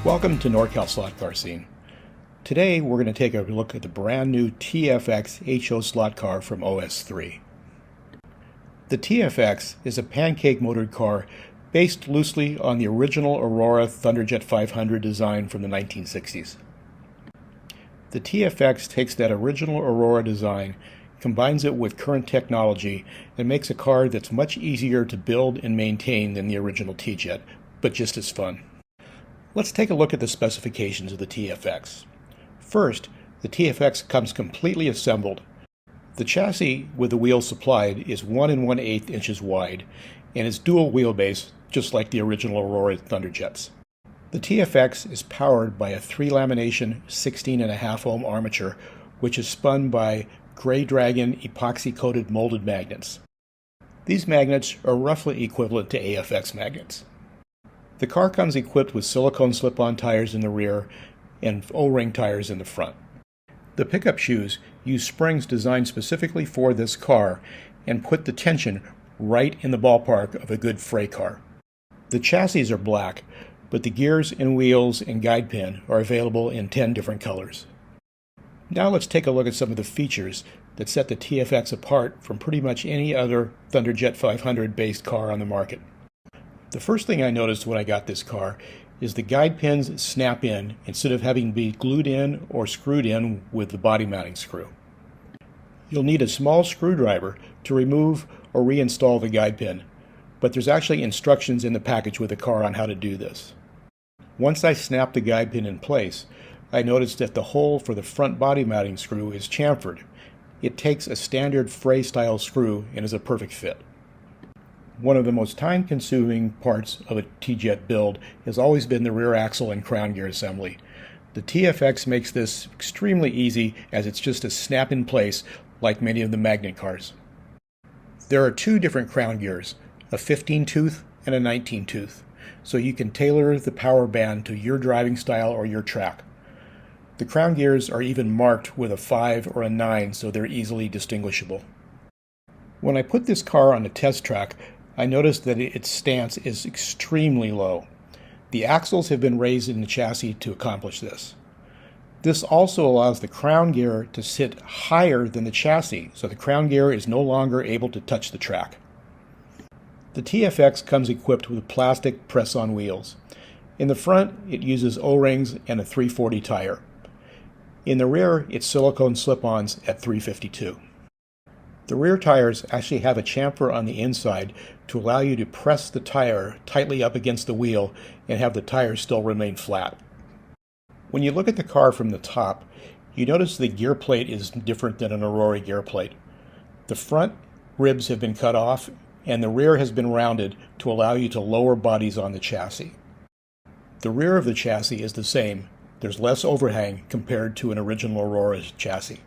Welcome to NorCal Slot Car Scene. Today we're going to take a look at the brand new TFX HO slot car from OS3. The TFX is a pancake motored car based loosely on the original Aurora Thunderjet 500 design from the 1960s. The TFX takes that original Aurora design, combines it with current technology, and makes a car that's much easier to build and maintain than the original T-Jet, but just as fun. Let's take a look at the specifications of the TFX. First, the TFX comes completely assembled. The chassis with the wheels supplied is 1 1/8 inches wide and is dual wheelbase, just like the original Aurora Thunderjets. The TFX is powered by a 3-lamination 16.5 ohm armature, which is spun by Gray Dragon epoxy-coated molded magnets. These magnets are roughly equivalent to AFX magnets. The car comes equipped with silicone slip-on tires in the rear and O-ring tires in the front. The pickup shoes use springs designed specifically for this car and put the tension right in the ballpark of a good Fray car. The chassis are black, but the gears and wheels and guide pin are available in 10 different colors. Now let's take a look at some of the features that set the TFX apart from pretty much any other Thunderjet 500 based car on the market. The first thing I noticed when I got this car is the guide pins snap in instead of having to be glued in or screwed in with the body mounting screw. You'll need a small screwdriver to remove or reinstall the guide pin, but there's actually instructions in the package with the car on how to do this. Once I snapped the guide pin in place, I noticed that the hole for the front body mounting screw is chamfered. It takes a standard Fray style screw and is a perfect fit. One of the most time-consuming parts of a T-Jet build has always been the rear axle and crown gear assembly. The TFX makes this extremely easy as it's just a snap in place like many of the magnet cars. There are 2 different crown gears, a 15-tooth and a 19-tooth, so you can tailor the power band to your driving style or your track. The crown gears are even marked with a 5 or a 9 so they're easily distinguishable. When I put this car on a test track, I noticed that its stance is extremely low. The axles have been raised in the chassis to accomplish this. This also allows the crown gear to sit higher than the chassis, so the crown gear is no longer able to touch the track. The TFX comes equipped with plastic press-on wheels. In the front, it uses O-rings and a 340 tire. In the rear, it's silicone slip-ons at 352. The rear tires actually have a chamfer on the inside to allow you to press the tire tightly up against the wheel and have the tire still remain flat. When you look at the car from the top, you notice the gear plate is different than an Aurora gear plate. The front ribs have been cut off and the rear has been rounded to allow you to lower bodies on the chassis. The rear of the chassis is the same. There's less overhang compared to an original Aurora chassis.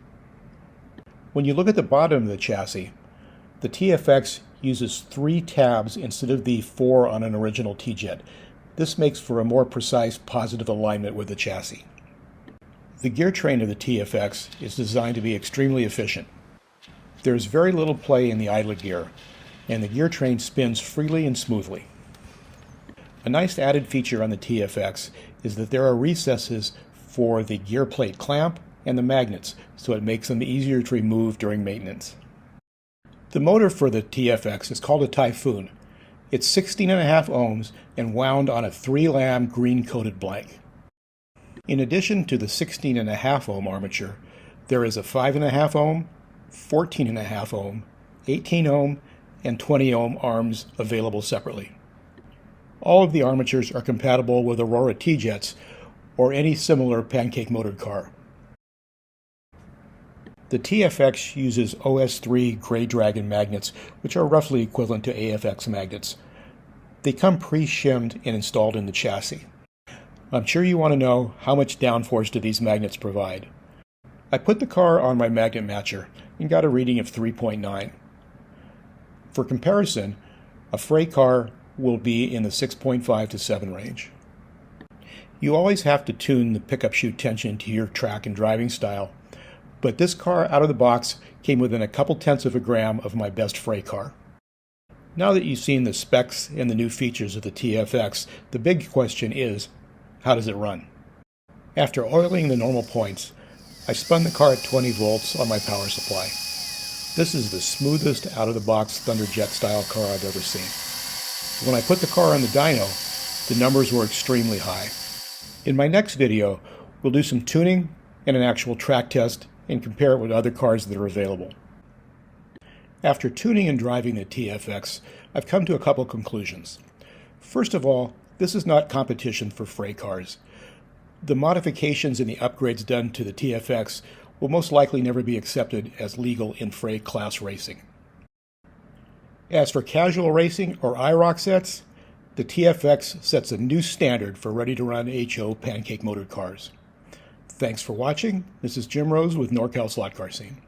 When you look at the bottom of the chassis, the TFX uses 3 tabs instead of the 4 on an original T-Jet. This makes for a more precise positive alignment with the chassis. The gear train of the TFX is designed to be extremely efficient. There is very little play in the idler gear, and the gear train spins freely and smoothly. A nice added feature on the TFX is that there are recesses for the gear plate clamp and the magnets, so it makes them easier to remove during maintenance. The motor for the TFX is called a Typhoon. It's 16.5 ohms and wound on a 3-lam green-coated blank. In addition to the 16.5 ohm armature, there is a 5.5 ohm, 14.5 ohm, 18 ohm, and 20 ohm arms available separately. All of the armatures are compatible with Aurora T-Jets or any similar pancake motored car. The TFX uses OS3 Gray Dragon magnets, which are roughly equivalent to AFX magnets. They come pre-shimmed and installed in the chassis. I'm sure you want to know how much downforce do these magnets provide. I put the car on my magnet matcher and got a reading of 3.9. For comparison, a Fray car will be in the 6.5 to 7 range. You always have to tune the pickup shoe tension to your track and driving style, but this car out of the box came within a couple tenths of a gram of my best Fray car. Now that you've seen the specs and the new features of the TFX, the big question is, How does it run? After oiling the normal points, I spun the car at 20 volts on my power supply. This is the smoothest out-of-the-box Thunderjet style car I've ever seen. When I put the car on the dyno, the numbers were extremely high. In my next video, we'll do some tuning and an actual track test and compare it with other cars that are available. After tuning and driving the TFX, I've come to a couple conclusions. First of all, this is not competition for Fray cars. The modifications and the upgrades done to the TFX will most likely never be accepted as legal in Fray class racing. As for casual racing or IROC sets, the TFX sets a new standard for ready-to-run HO pancake motored cars. Thanks for watching. This is Jim Rose with NorCal Slot Car Scene.